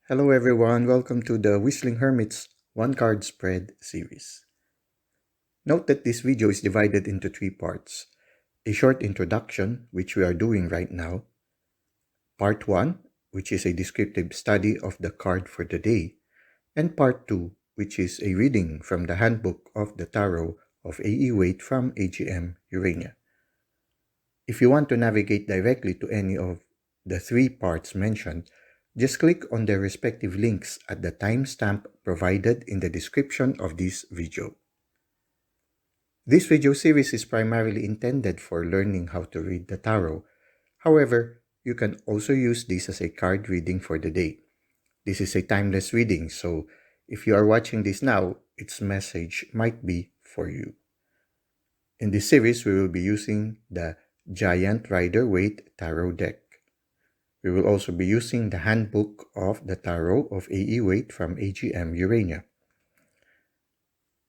Hello everyone, welcome to the Whistling Hermit's One Card Spread series. Note that this video is divided into three parts. A short introduction, which we are doing right now. Part 1, which is a descriptive study of the card for the day. And Part 2, which is a reading from the Handbook of the Tarot of A.E. Waite from AGM Urania. If you want to navigate directly to any of the three parts mentioned, just click on their respective links at the timestamp provided in the description of this video. This video series is primarily intended for learning how to read the tarot. However, you can also use this as a card reading for the day. This is a timeless reading, so if you are watching this now, its message might be for you. In this series, we will be using the Giant Rider Waite Tarot deck. We will also be using the Handbook of the Tarot of A.E. Waite from AGM Urania.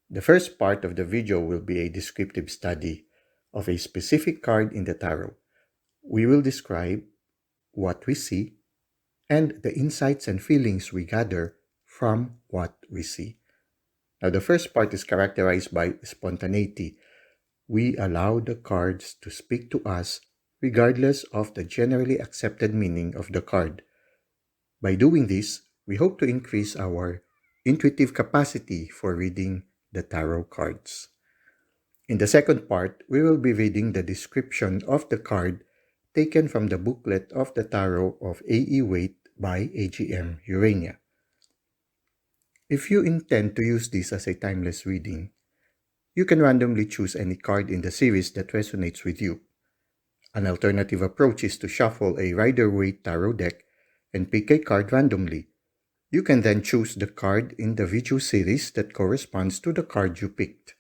The first part of the video will be a descriptive study of a specific card in the tarot. We will describe what we see and the insights and feelings we gather from what we see. Now, the first part is characterized by spontaneity. We allow the cards to speak to us regardless of the generally accepted meaning of the card. By doing this, we hope to increase our intuitive capacity for reading the tarot cards. In the second part, we will be reading the description of the card taken from the booklet of the Tarot of A.E. Waite by AGM Urania. If you intend to use this as a timeless reading, you can randomly choose any card in the series that resonates with you. An alternative approach is to shuffle a Rider Waite Tarot deck and pick a card randomly. You can then choose the card in the video series that corresponds to the card you picked.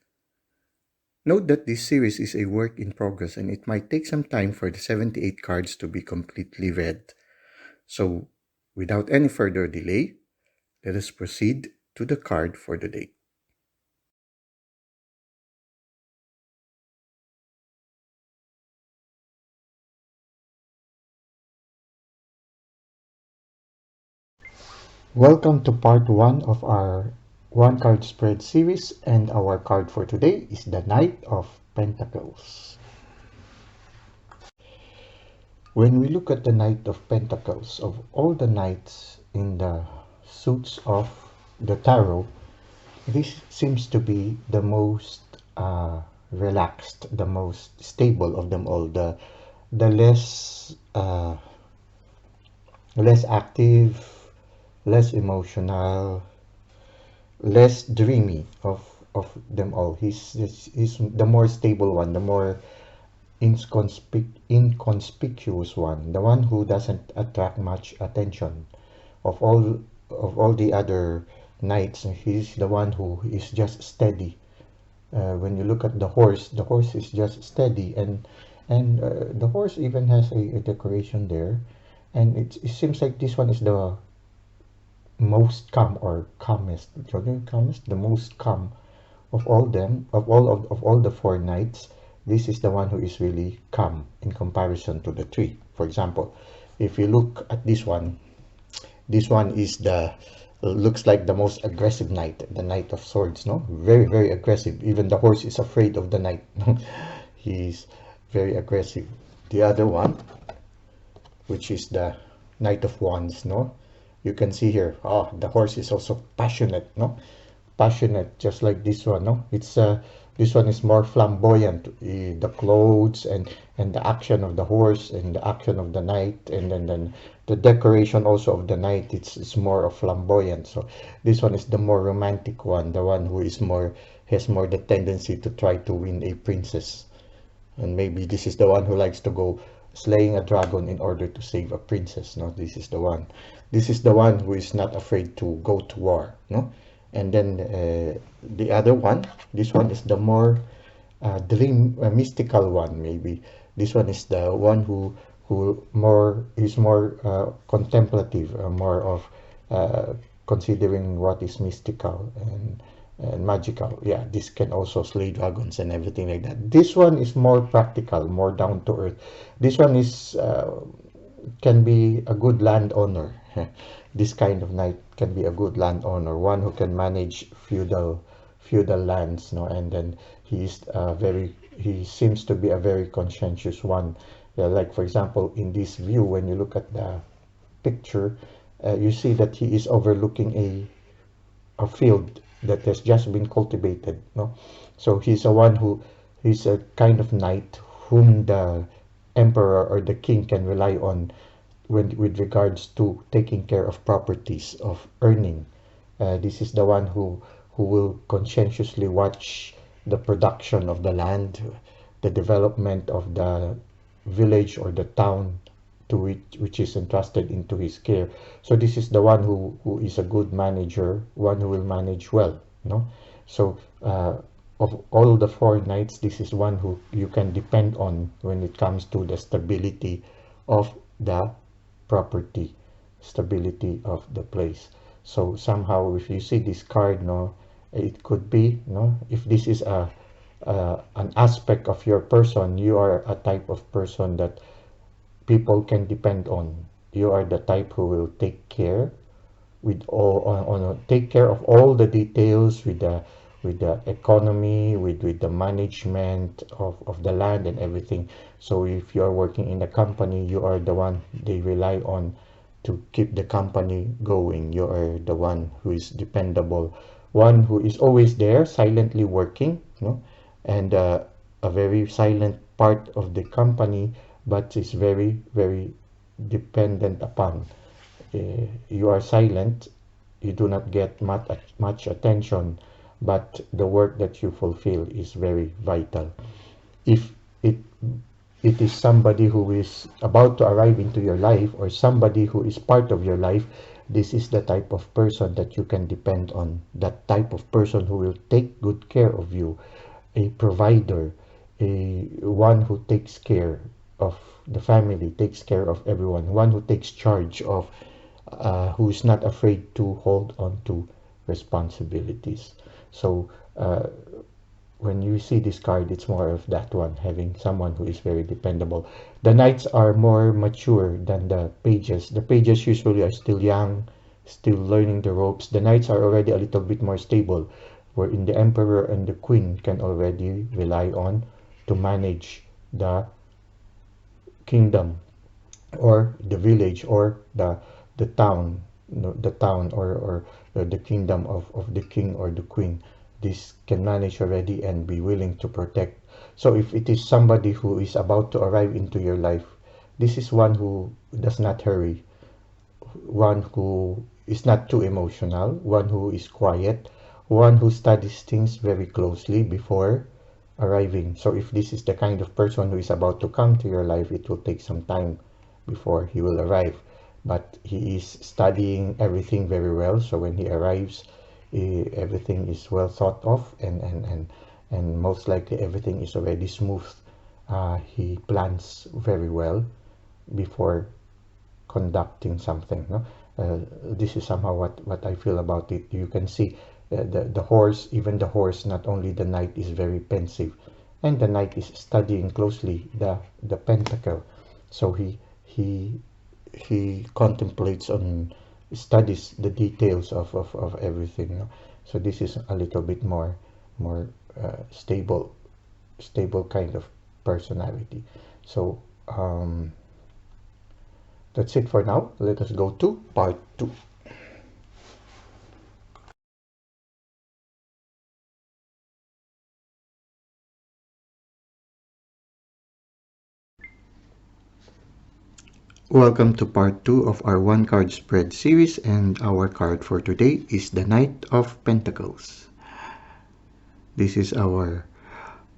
Note that this series is a work in progress and it might take some time for the 78 cards to be completely read. So, without any further delay, let us proceed to the card for the day. Welcome to part 1 of our One Card Spread series, and our card for today is the Knight of Pentacles. When we look at the Knight of Pentacles, of all the knights in the suits of the tarot, this seems to be the most relaxed, the most stable of them all, the less active, less emotional, less dreamy of them all. He's the more stable one, the more inconspicuous one, the one who doesn't attract much attention of all the other knights. He's the one who is just steady. When you look at the horse is just steady, and the horse even has a decoration there, and it seems like this one is the most calm, or calmest, the most calm of all them, of all the four knights. This is the one who is really calm in comparison to the three. For example, if you look at this one is the looks like the most aggressive knight, the Knight of Swords, no? Very, very aggressive. Even the horse is afraid of the knight. He's very aggressive. The other one, which is the Knight of Wands, no? You can see here, the horse is also passionate, no? Passionate, just like this one, no? It's this one is more flamboyant. The clothes and the action of the horse and the action of the knight, and then the decoration also of the knight, it's more of flamboyant. So this one is the more romantic one, the one who is has more the tendency to try to win a princess. And maybe this is the one who likes to go slaying a dragon in order to save a princess, no? This is the one. This is the one who is not afraid to go to war, no? And then the other one, this one is the more mystical one. Maybe this one is the one who is more contemplative, more of considering what is mystical and magical. Yeah, this can also slay dragons and everything like that. This one is more practical, more down to earth. This one is can be a good landowner. This kind of knight can be a good landowner, one who can manage feudal lands, no, and then he seems to be a very conscientious one. Yeah, like for example, in this view, when you look at the picture, you see that he is overlooking a field that has just been cultivated, no? So he's a kind of knight whom the emperor or the king can rely on with regards to taking care of properties, of earning. This is the one who will conscientiously watch the production of the land, the development of the village or the town to which is entrusted into his care. So this is the one who is a good manager, one who will manage well, no? So of all the four knights, this is one who you can depend on when it comes to the stability of the property, stability of the place. So somehow, if you see this card, no, it could be, no, if this is an aspect of your person, you are a type of person that people can depend on. You are the type who will take care with all take care of all the details with the economy, with the management of the land and everything. So if you are working in a company, you are the one they rely on to keep the company going. You are the one who is dependable, one who is always there silently working, no, and a very silent part of the company, but is very dependent upon. You are silent, you do not get much attention, but the work that you fulfill is very vital. If it it is somebody who is about to arrive into your life or somebody who is part of your life, this is the type of person that you can depend on, that type of person who will take good care of you, a provider, a one who takes care of the family, takes care of everyone, one who takes charge of, who is not afraid to hold on to responsibilities. So when you see this card, it's more of that one, having someone who is very dependable. The knights are more mature than the pages. The pages usually are still young, still learning the ropes. The knights are already a little bit more stable, wherein the emperor and the queen can already rely on to manage the kingdom or the village or the town, the town or the kingdom of the king or the queen. This can manage already and be willing to protect. So if it is somebody who is about to arrive into your life, this is one who does not hurry, one who is not too emotional, one who is quiet, one who studies things very closely before arriving. So if this is the kind of person who is about to come to your life, it will take some time before he will arrive. But he is studying everything very well. So when he arrives, everything is well thought of, and most likely everything is already smooth. He plans very well before conducting something, no? This is somehow what I feel about it. You can see the horse, even the horse, not only the knight is very pensive, and the knight is studying closely the pentacle. So he contemplates on, studies the details of everything, no? So this is a little bit more stable kind of personality. So that's it for now. Let us go to part 2. Welcome to part 2 of our one card spread series, and our card for today is the Knight of Pentacles. This is our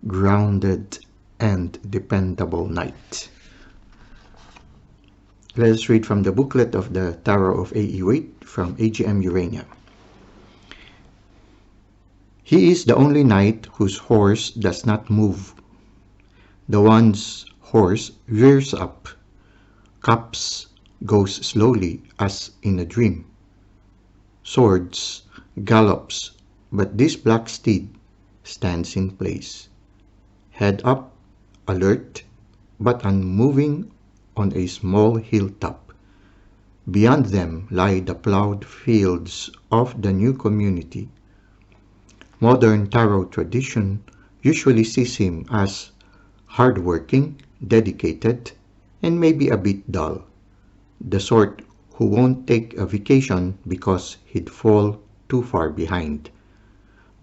grounded and dependable knight. Let's read from the booklet of the Tarot of A.E. Waite from AGM Urania. He is the only knight whose horse does not move. The one's horse rears up, cups, goes slowly as in a dream. Swords, gallops, but this black steed stands in place. Head up, alert, but unmoving on a small hilltop. Beyond them lie the plowed fields of the new community. Modern tarot tradition usually sees him as hardworking, dedicated, and maybe a bit dull. The sort who won't take a vacation because he'd fall too far behind.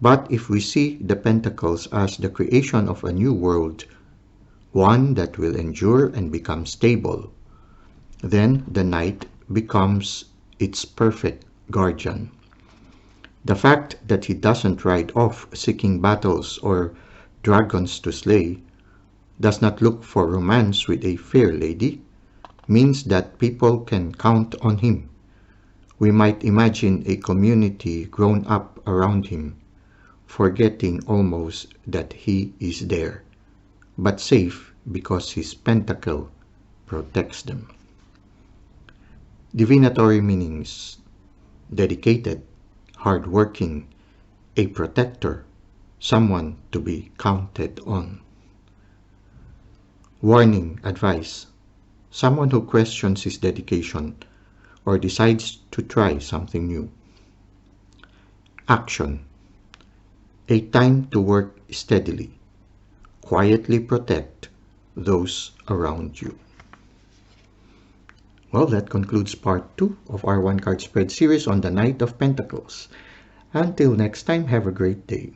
But if we see the Pentacles as the creation of a new world, one that will endure and become stable, then the Knight becomes its perfect guardian. The fact that he doesn't ride off seeking battles or dragons to slay, does not look for romance with a fair lady, means that people can count on him. We might imagine a community grown up around him, forgetting almost that he is there, but safe because his pentacle protects them. Divinatory meanings: dedicated, hardworking, a protector, someone to be counted on. Warning, advice: someone who questions his dedication or decides to try something new. Action: a time to work steadily, quietly protect those around you. Well, that concludes part 2 of our one card spread series on the Knight of Pentacles. Until next time, have a great day.